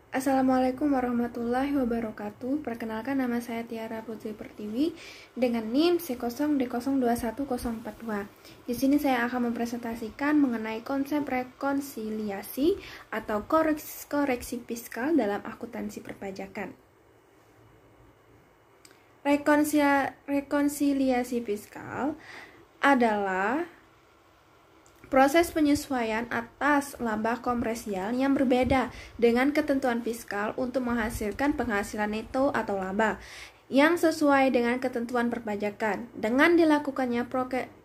Assalamualaikum warahmatullahi wabarakatuh. Perkenalkan, nama saya Tiara Putri Pertiwi dengan NIM C0D021042. Di sini saya akan mempresentasikan mengenai konsep rekonsiliasi atau koreksi fiskal dalam akuntansi perpajakan. Rekonsiliasi fiskal adalah proses penyesuaian atas laba komersial yang berbeda dengan ketentuan fiskal untuk menghasilkan penghasilan neto atau laba yang sesuai dengan ketentuan perpajakan. Dengan dilakukannya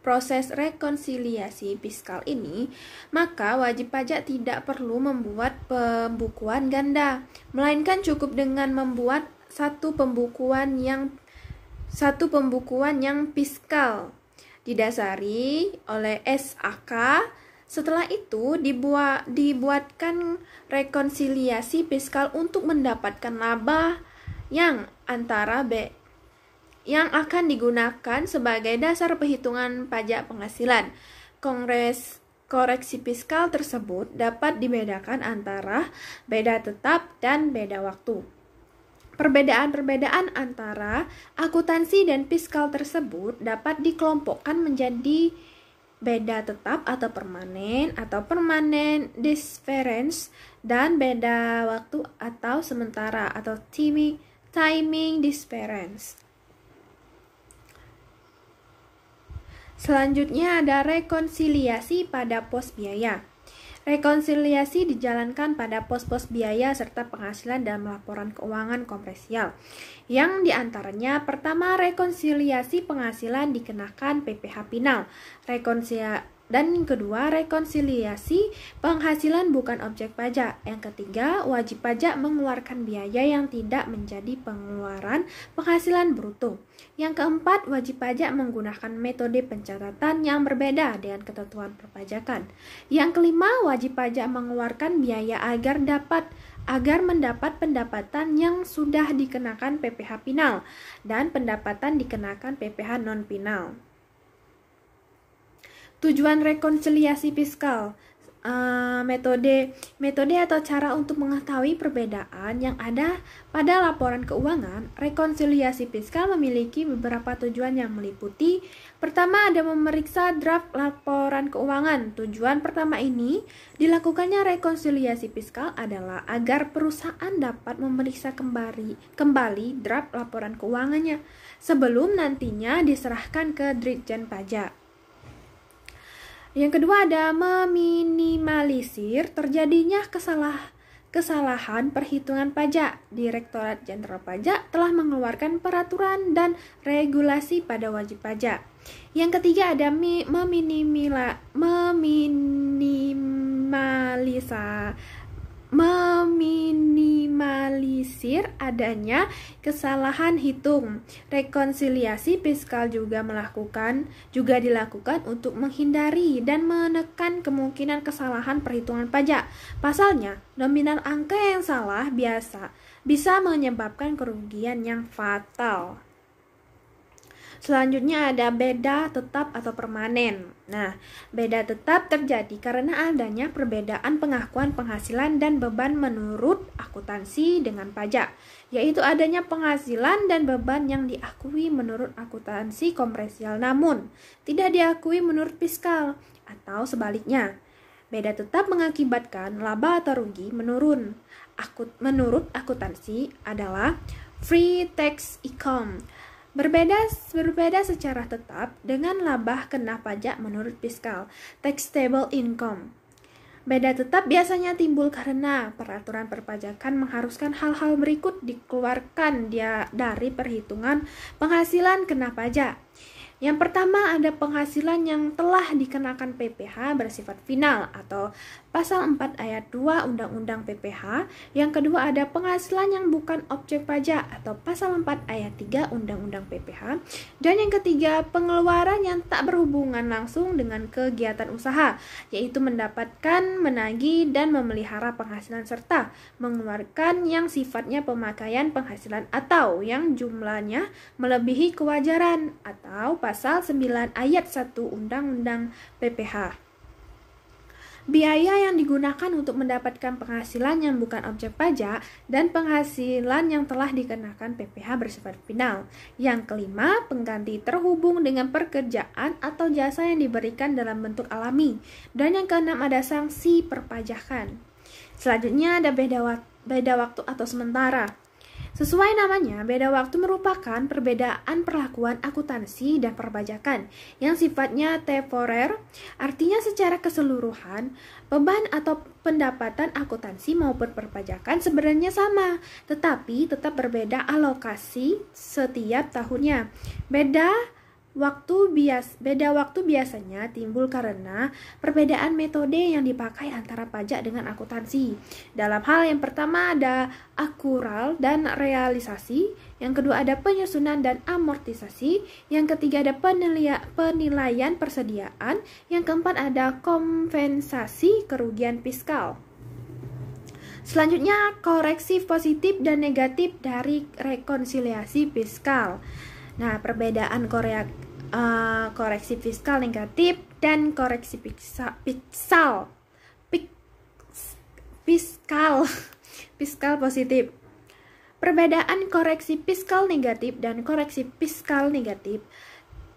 proses rekonsiliasi fiskal ini, maka wajib pajak tidak perlu membuat pembukuan ganda, melainkan cukup dengan membuat satu pembukuan yang fiskal didasari oleh SAK. Setelah itu dibuatkan rekonsiliasi fiskal untuk mendapatkan laba yang akan digunakan sebagai dasar perhitungan pajak penghasilan. Koreksi fiskal tersebut dapat dibedakan antara beda tetap dan beda waktu. Perbedaan antara akuntansi dan fiskal tersebut dapat dikelompokkan menjadi beda tetap atau permanen difference, dan beda waktu atau sementara atau timing difference. Selanjutnya ada rekonsiliasi pada pos biaya. Rekonsiliasi dijalankan pada pos-pos biaya serta penghasilan dalam laporan keuangan komersial. Yang diantaranya, pertama, rekonsiliasi penghasilan dikenakan PPh final. Dan yang kedua, rekonsiliasi penghasilan bukan objek pajak. Yang ketiga, wajib pajak mengeluarkan biaya yang tidak menjadi pengeluaran penghasilan bruto. Yang keempat, wajib pajak menggunakan metode pencatatan yang berbeda dengan ketentuan perpajakan. Yang kelima, wajib pajak mengeluarkan biaya agar mendapat pendapatan yang sudah dikenakan PPh final dan pendapatan dikenakan PPh non final. Tujuan rekonsiliasi fiskal, metode atau cara untuk mengetahui perbedaan yang ada pada laporan keuangan. Rekonsiliasi fiskal memiliki beberapa tujuan yang meliputi: pertama, ada memeriksa draft laporan keuangan. Tujuan pertama ini dilakukannya rekonsiliasi fiskal adalah agar perusahaan dapat memeriksa kembali draft laporan keuangannya sebelum nantinya diserahkan ke Ditjen Pajak. Yang kedua, ada meminimalisir terjadinya kesalahan perhitungan pajak. Direktorat Jenderal Pajak telah mengeluarkan peraturan dan regulasi pada wajib pajak. Yang ketiga, ada meminimalisir adanya kesalahan hitung. Rekonsiliasi fiskal juga dilakukan untuk menghindari dan menekan kemungkinan kesalahan perhitungan pajak. Pasalnya, nominal angka yang salah bisa menyebabkan kerugian yang fatal. Selanjutnya ada beda tetap atau permanen. Nah, beda tetap terjadi karena adanya perbedaan pengakuan penghasilan dan beban menurut akuntansi dengan pajak, yaitu adanya penghasilan dan beban yang diakui menurut akuntansi komersial namun tidak diakui menurut fiskal, atau sebaliknya. Beda tetap mengakibatkan laba atau rugi menurun. Menurut akuntansi adalah free tax income. Berbeda secara tetap dengan laba kena pajak menurut fiskal, taxable income. Beda tetap biasanya timbul karena peraturan perpajakan mengharuskan hal-hal berikut dikeluarkan dari perhitungan penghasilan kena pajak. Yang pertama, ada penghasilan yang telah dikenakan PPh bersifat final atau Pasal 4 ayat 2 Undang-Undang PPh. Yang kedua, ada penghasilan yang bukan objek pajak atau Pasal 4 ayat 3 Undang-Undang PPh. Dan yang ketiga, pengeluaran yang tak berhubungan langsung dengan kegiatan usaha, yaitu mendapatkan, menagih, dan memelihara penghasilan serta mengeluarkan yang sifatnya pemakaian penghasilan atau yang jumlahnya melebihi kewajaran atau Pasal 9 ayat 1 Undang-Undang PPh. biaya yang digunakan untuk mendapatkan penghasilan yang bukan objek pajak, dan penghasilan yang telah dikenakan PPh bersifat final. Yang kelima, pengganti terhubung dengan pekerjaan atau jasa yang diberikan dalam bentuk alami. Dan yang keenam ada sanksi perpajakan. Selanjutnya ada beda waktu atau sementara. Sesuai namanya, beda waktu merupakan perbedaan perlakuan akuntansi dan perpajakan yang sifatnya temporer, artinya secara keseluruhan, beban atau pendapatan akuntansi maupun perpajakan sebenarnya sama, tetapi tetap berbeda alokasi setiap tahunnya. Beda waktu biasanya timbul karena perbedaan metode yang dipakai antara pajak dengan akuntansi. Dalam hal yang pertama ada akrual dan realisasi, yang kedua ada penyusunan dan amortisasi, yang ketiga ada penilaian persediaan, yang keempat ada kompensasi kerugian fiskal. Selanjutnya koreksi positif dan negatif dari rekonsiliasi fiskal. Nah, perbedaan koreksi fiskal negatif dan koreksi fiskal positif. Perbedaan koreksi fiskal negatif dan koreksi fiskal negatif.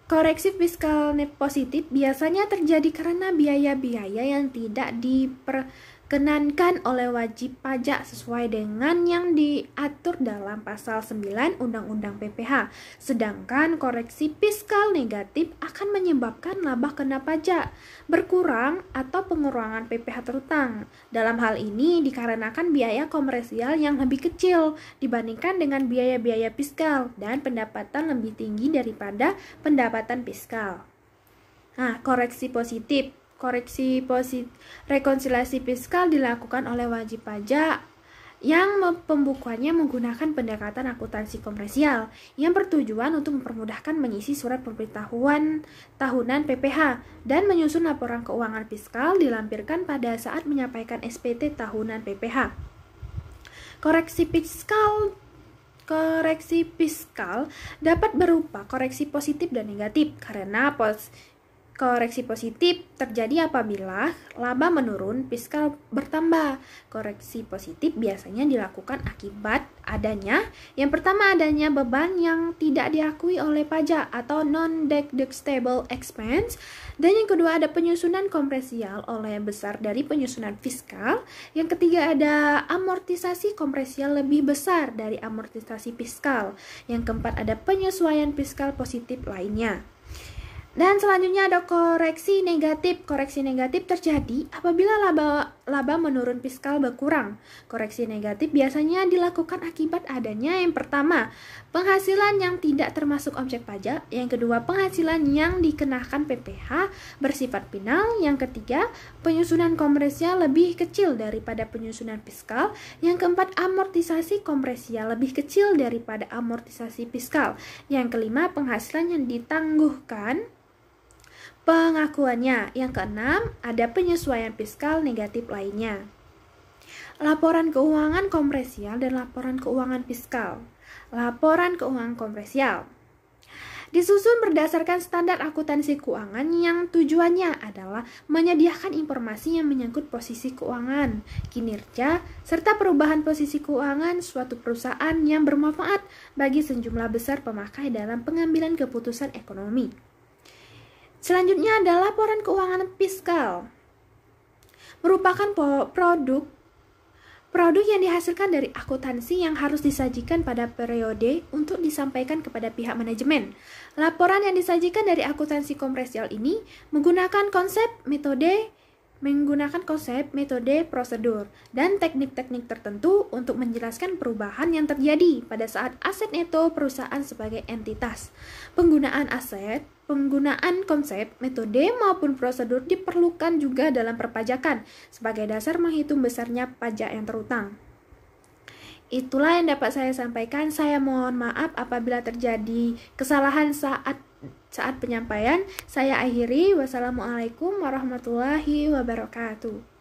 Koreksi fiskal positif biasanya terjadi karena biaya-biaya yang tidak diperkenankan oleh wajib pajak sesuai dengan yang diatur dalam pasal 9 Undang-Undang PPh. Sedangkan koreksi fiskal negatif akan menyebabkan laba kena pajak berkurang atau pengurangan PPh terutang. Dalam hal ini dikarenakan biaya komersial yang lebih kecil dibandingkan dengan biaya-biaya fiskal dan pendapatan lebih tinggi daripada pendapatan fiskal. Nah, koreksi positif. Rekonsiliasi fiskal dilakukan oleh wajib pajak yang pembukuannya menggunakan pendekatan akuntansi komersial yang bertujuan untuk mempermudahkan mengisi surat pemberitahuan tahunan PPh dan menyusun laporan keuangan fiskal dilampirkan pada saat menyampaikan SPT tahunan PPh. Koreksi fiskal dapat berupa koreksi positif dan negatif karena koreksi positif terjadi apabila laba menurun, fiskal bertambah. Koreksi positif biasanya dilakukan akibat adanya yang pertama adanya beban yang tidak diakui oleh pajak atau non-deductible expense, dan yang kedua ada penyusunan komersial oleh besar dari penyusunan fiskal. Yang ketiga ada amortisasi komersial lebih besar dari amortisasi fiskal. Yang keempat ada penyesuaian fiskal positif lainnya. Dan selanjutnya ada koreksi negatif. Koreksi negatif terjadi apabila laba menurun, fiskal berkurang. Koreksi negatif biasanya dilakukan akibat adanya yang pertama, penghasilan yang tidak termasuk objek pajak. Yang kedua, penghasilan yang dikenakan PPh bersifat final. Yang ketiga, penyusunan komersial lebih kecil daripada penyusunan fiskal. Yang keempat, amortisasi komersial lebih kecil daripada amortisasi fiskal. Yang kelima, penghasilan yang ditangguhkan pengakuannya. Yang keenam, ada penyesuaian fiskal negatif lainnya. Laporan keuangan komersial dan laporan keuangan fiskal. Laporan keuangan komersial disusun berdasarkan standar akuntansi keuangan yang tujuannya adalah menyediakan informasi yang menyangkut posisi keuangan, kinerja, serta perubahan posisi keuangan suatu perusahaan yang bermanfaat bagi sejumlah besar pemakai dalam pengambilan keputusan ekonomi. Selanjutnya ada laporan keuangan fiskal. Merupakan produk yang dihasilkan dari akuntansi yang harus disajikan pada periode untuk disampaikan kepada pihak manajemen. Laporan yang disajikan dari akuntansi komersial ini menggunakan konsep, metode, prosedur, dan teknik-teknik tertentu untuk menjelaskan perubahan yang terjadi pada saat aset neto perusahaan sebagai entitas. Penggunaan konsep, metode, maupun prosedur diperlukan juga dalam perpajakan sebagai dasar menghitung besarnya pajak yang terutang. Itulah yang dapat saya sampaikan. Saya mohon maaf apabila terjadi kesalahan saat penyampaian. Saya akhiri. Wassalamualaikum warahmatullahi wabarakatuh.